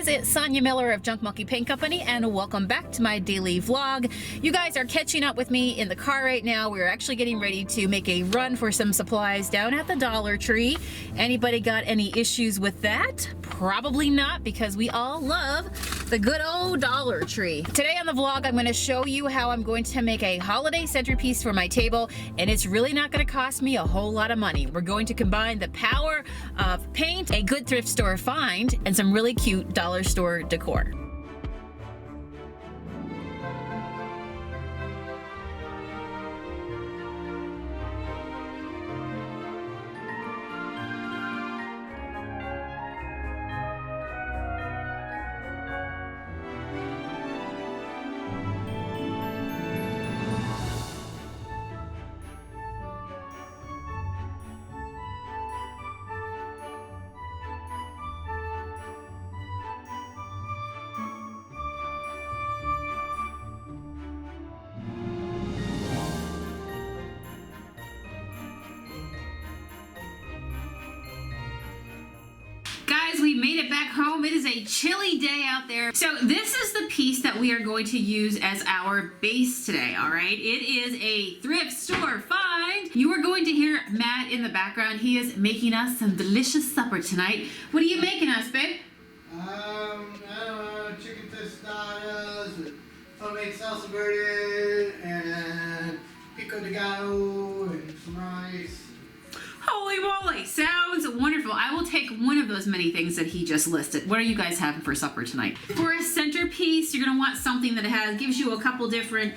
guys, it's Sonia Miller of Junk Monkey Paint Company, and welcome back to my daily vlog. You guys are catching up with me in the car right now. We're actually getting ready to make a run for some supplies down at the Dollar Tree. Anybody got any issues with that? Probably not, because we all love the good old Dollar Tree. Today on the vlog, I'm going to show you how I'm going to make a holiday centerpiece for my table, and it's really not going to cost me a whole lot of money. We're going to combine the power of paint, a good thrift store find, and some really cute dollar store decor. Guys, we made it back home. It is a chilly day out there. So this is the piece that we are going to use as our base today, all right? It is a thrift store find. You are going to hear Matt in the background. He is making us some delicious supper tonight. What are you making us, babe? I don't know, chicken tostadas, homemade salsa verde, and pico de gallo, and some rice. Holy moly, sounds wonderful. I will take one of those many things that he just listed. What are you guys having for supper tonight? For a centerpiece, you're gonna want something that gives you a couple different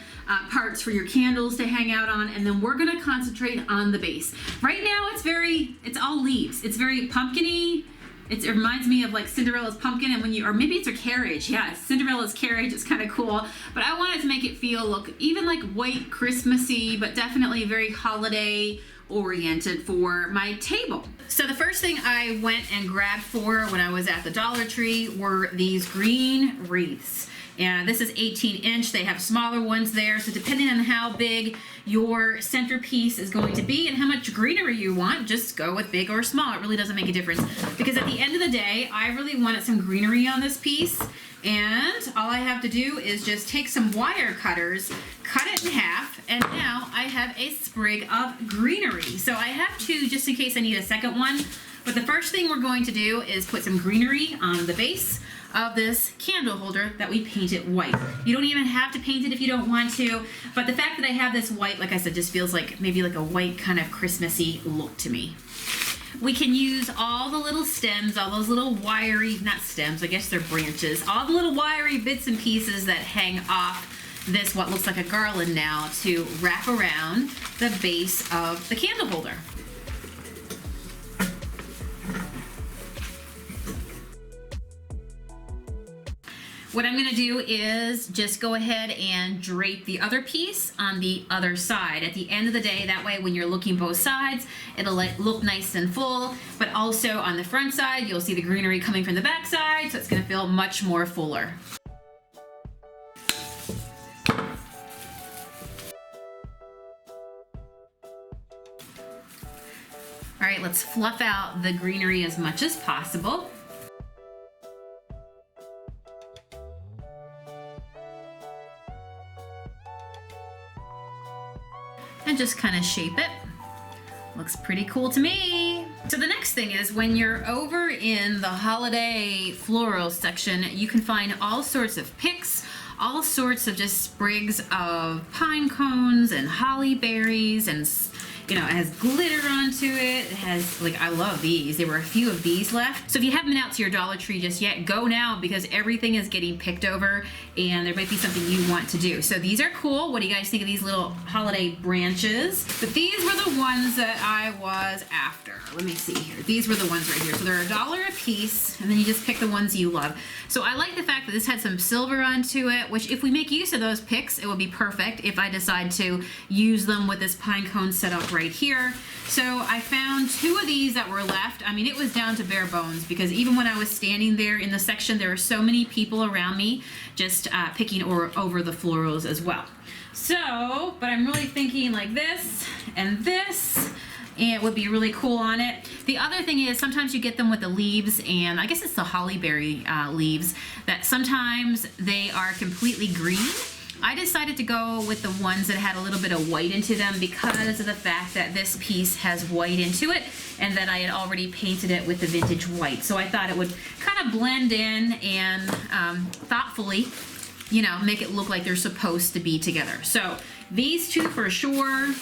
parts for your candles to hang out on, and then we're gonna concentrate on the base. Right now, it's all leaves. It's very pumpkin-y. It reminds me of like Cinderella's pumpkin, and or maybe it's her carriage. Yeah, Cinderella's carriage is kind of cool. But I wanted to make it look even like white Christmassy, but definitely very holiday oriented for my table. So the first thing I went and grabbed for when I was at the Dollar Tree were these green wreaths. And this is 18-inch. They have smaller ones there. So depending on how big your centerpiece is going to be and how much greenery you want, just go with big or small. It really doesn't make a difference. Because at the end of the day, I really wanted some greenery on this piece. And all I have to do is just take some wire cutters, cut it in half, and now I have a sprig of greenery. So I have two just in case I need a second one. But the first thing we're going to do is put some greenery on the base of this candle holder that we painted white. You don't even have to paint it if you don't want to, but the fact that I have this white, like I said, just feels like maybe like a white kind of Christmassy look to me. We can use all the little stems, all those little wiry, not stems, I guess they're branches, all the little wiry bits and pieces that hang off this, what looks like a garland now, to wrap around the base of the candle holder. What I'm going to do is just go ahead and drape the other piece on the other side. At the end of the day, that way when you're looking both sides, it'll look nice and full, but also on the front side, you'll see the greenery coming from the back side, so it's going to feel much more fuller. All right, let's fluff out the greenery as much as possible. And just kind of shape it. Looks pretty cool to me. So the next thing is when you're over in the holiday floral section, you can find all sorts of picks, all sorts of just sprigs of pine cones and holly berries, and you know, it has glitter onto it. It has, like, I love these. There were a few of these left. So if you haven't been out to your Dollar Tree just yet, go now because everything is getting picked over and there might be something you want to do. So these are cool. What do you guys think of these little holiday branches? But these were the ones that I was after. Let me see here. These were the ones right here. So they're $1 a piece, and then you just pick the ones you love. So I like the fact that this had some silver onto it, which if we make use of those picks, it would be perfect if I decide to use them with this pine cone setup right here. So I found two of these that were left. I mean, it was down to bare bones because even when I was standing there in the section, there were so many people around me just picking over the florals as well. So, but I'm really thinking like this and this It would be really cool on it. The other thing is sometimes you get them with the leaves, and I guess it's the hollyberry leaves, that sometimes they are completely green. I decided to go with the ones that had a little bit of white into them because of the fact that this piece has white into it and that I had already painted it with the vintage white. So I thought it would kind of blend in and thoughtfully, you know, make it look like they're supposed to be together. So these two for sure.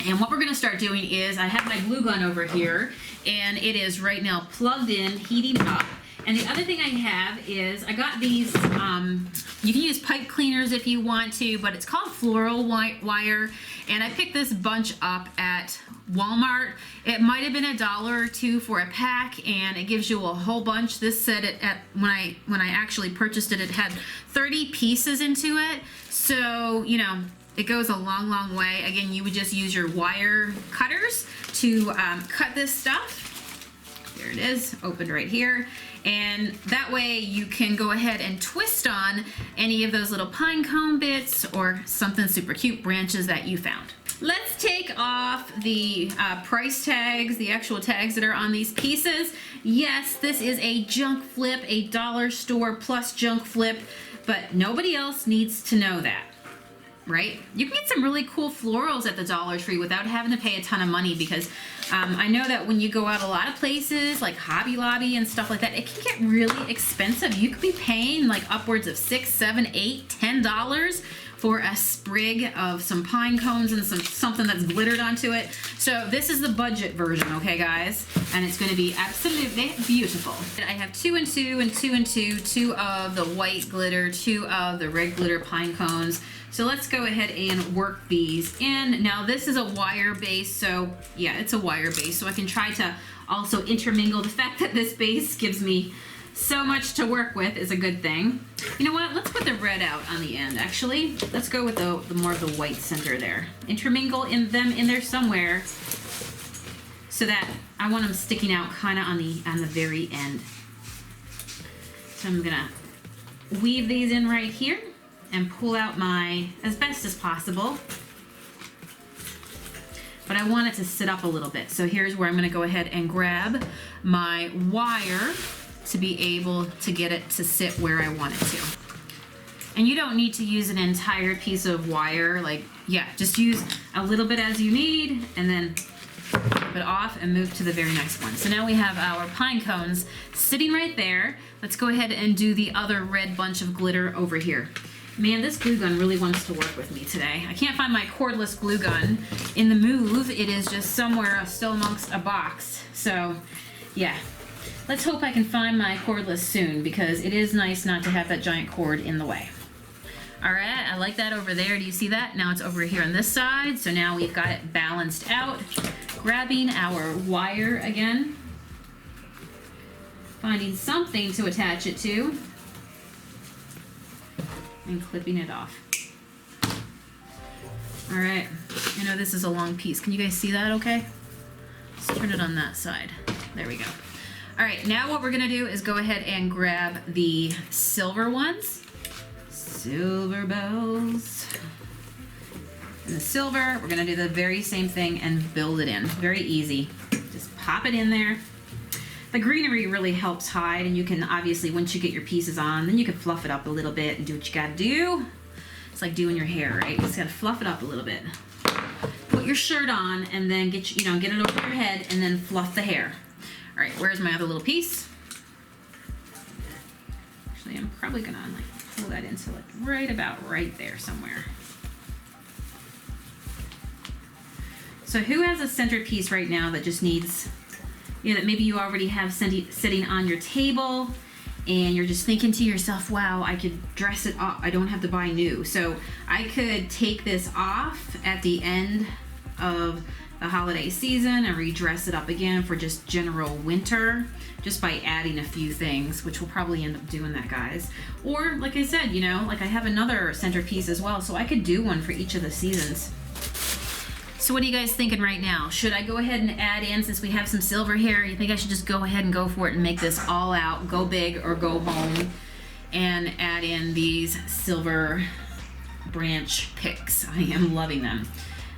And what we're gonna start doing is, I have my glue gun over here and it is right now plugged in, heating up. And the other thing I have is, I got these, you can use pipe cleaners if you want to, but it's called floral wire. And I picked this bunch up at Walmart. It might have been $1 or $2 for a pack, and it gives you a whole bunch. This said it when I actually purchased it, it had 30 pieces into it. So, you know, it goes a long, long way. Again, you would just use your wire cutters to cut this stuff. There it is, opened right here. And that way you can go ahead and twist on any of those little pine cone bits or something super cute branches that you found. Let's take off the price tags, the actual tags that are on these pieces. Yes, this is a junk flip, a dollar store plus junk flip, but nobody else needs to know that. Right? You can get some really cool florals at the Dollar Tree without having to pay a ton of money, because I know that when you go out a lot of places like Hobby Lobby and stuff like that, it can get really expensive. You could be paying like upwards of $6, $7, $8, $10 for a sprig of some pine cones and something that's glittered onto it. So this is the budget version, okay guys? And it's gonna be absolutely beautiful. I have 2 and 2 and 2 and 2, 2 of the white glitter, 2 of the red glitter pine cones. So let's go ahead and work these in. Now this is a wire base, so yeah, it's a wire base. So I can try to also intermingle. The fact that this base gives me so much to work with is a good thing. You know what, let's put the red out on the end actually. Let's go with the more of the white center there. Intermingle them in there somewhere so that I want them sticking out kind of on the very end. So I'm gonna weave these in right here and pull out my, as best as possible. But I want it to sit up a little bit. So here's where I'm gonna go ahead and grab my wire to be able to get it to sit where I want it to. And you don't need to use an entire piece of wire. Like, yeah, just use a little bit as you need and then flip it off and move to the very next one. So now we have our pine cones sitting right there. Let's go ahead and do the other red bunch of glitter over here. Man, this glue gun really wants to work with me today. I can't find my cordless glue gun in the move. It is just somewhere still amongst a box. So, yeah. Let's hope I can find my cordless soon, because it is nice not to have that giant cord in the way. All right, I like that over there. Do you see that? Now it's over here on this side. So now we've got it balanced out. Grabbing our wire again. Finding something to attach it to. And clipping it off. All right, I know this is a long piece. Can you guys see that okay? Let's turn it on that side. There we go. All right, now what we're gonna do is go ahead and grab the silver ones. Silver bells. And the silver, we're gonna do the very same thing and build it in. Very easy. Just pop it in there. The greenery really helps hide, and you can obviously, once you get your pieces on, then you can fluff it up a little bit and do what you gotta do. It's like doing your hair, right? You just gotta fluff it up a little bit. Put your shirt on and then get it over your head and then fluff the hair. All right, where's my other little piece? Actually, I'm probably gonna like pull that into like right about right there somewhere. So who has a centerpiece right now that just needs, that maybe you already have sitting on your table and you're just thinking to yourself, wow, I could dress it up. I don't have to buy new. So I could take this off at the end of the holiday season and redress it up again for just general winter, just by adding a few things, which we'll probably end up doing that, guys. Or like I said, like I have another centerpiece as well, so I could do one for each of the seasons. So what are you guys thinking right now? Should I go ahead and add in, since we have some silver here, you think I should just go ahead and go for it and make this all out, go big or go home, and add in these silver branch picks? I am loving them.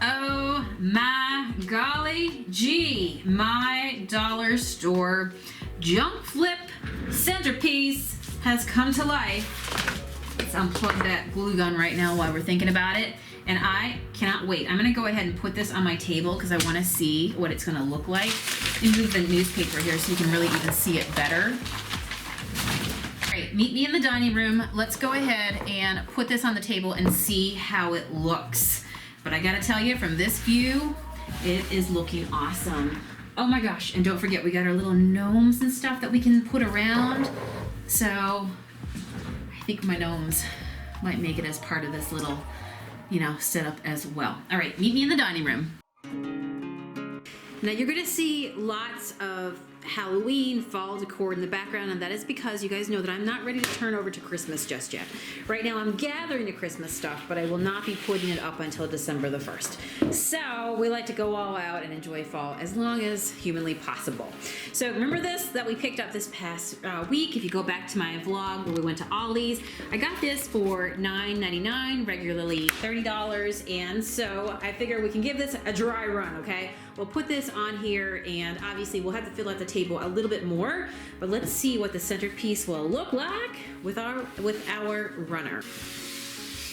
Oh my golly gee, my dollar store junk flip centerpiece has come to life. Let's unplug that glue gun right now while we're thinking about it. And I cannot wait. I'm gonna go ahead and put this on my table because I wanna see what it's gonna look like. And move the newspaper here so you can really even see it better. All right, meet me in the dining room. Let's go ahead and put this on the table and see how it looks. But I gotta tell you, from this view, it is looking awesome. Oh my gosh, and don't forget, we got our little gnomes and stuff that we can put around. So, I think my gnomes might make it as part of this little, setup as well. All right, meet me in the dining room. Now you're gonna see lots of Halloween, fall decor in the background, and that is because you guys know that I'm not ready to turn over to Christmas just yet. Right now I'm gathering the Christmas stuff, but I will not be putting it up until December the 1st. So we like to go all out and enjoy fall as long as humanly possible. So remember this that we picked up this past week. If you go back to my vlog where we went to Ollie's, I got this for $9.99, regularly $30, and so I figure we can give this a dry run, okay? We'll put this on here, and obviously we'll have to fill out the table a little bit more, but let's see what the centerpiece will look like with our runner.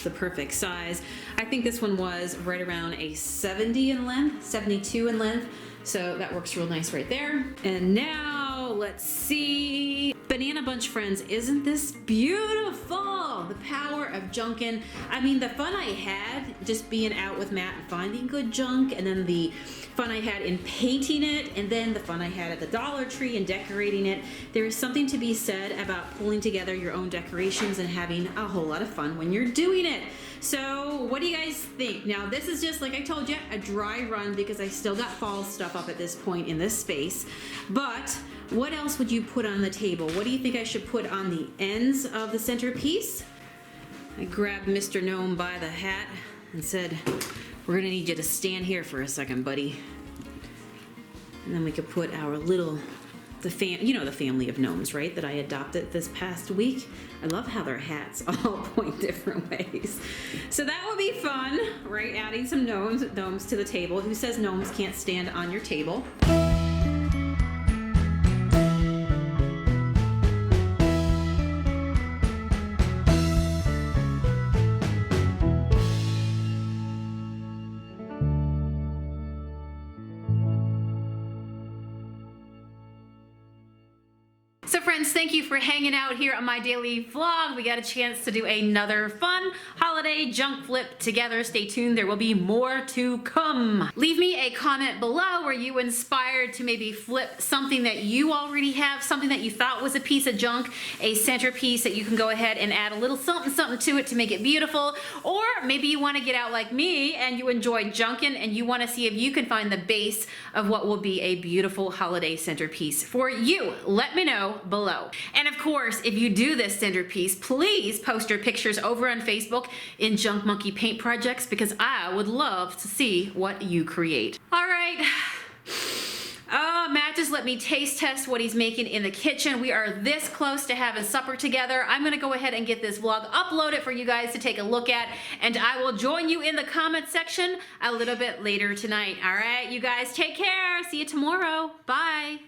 The perfect size. I think this one was right around a 70 in length, 72 in length, so that works real nice right there. And now let's see. Banana Bunch friends, isn't this beautiful? The power of junkin'. I mean, the fun I had just being out with Matt and finding good junk, and then the fun I had in painting it, and then the fun I had at the Dollar Tree and decorating it. There is something to be said about pulling together your own decorations and having a whole lot of fun when you're doing it. So what do you guys think? Now this is just, like I told you, a dry run because I still got fall stuff up at this point in this space. But what else would you put on the table? What do you think I should put on the ends of the centerpiece? I grabbed Mr. Gnome by the hat and said, we're gonna need you to stand here for a second, buddy. And then we could put our little, the family of gnomes, right, that I adopted this past week. I love how their hats all point different ways. So that would be fun, right? Adding some gnomes to the table. Who says gnomes can't stand on your table? So friends, thank you for hanging out here on my daily vlog. We got a chance to do another fun holiday junk flip together. Stay tuned, there will be more to come. Leave me a comment below. Were you inspired to maybe flip something that you already have, something that you thought was a piece of junk, a centerpiece that you can go ahead and add a little something to it to make it beautiful? Or maybe you want to get out like me and you enjoy junking and you want to see if you can find the base of what will be a beautiful holiday centerpiece for you. Let me know below. And of course, if you do this centerpiece, please post your pictures over on Facebook in Junk Monkey Paint Projects because I would love to see what you create. All right. Oh, Matt just let me taste test what he's making in the kitchen. We are this close to having supper together. I'm gonna go ahead and get this vlog uploaded for you guys to take a look at, and I will join you in the comment section a little bit later tonight. All right, you guys take care. See you tomorrow. Bye.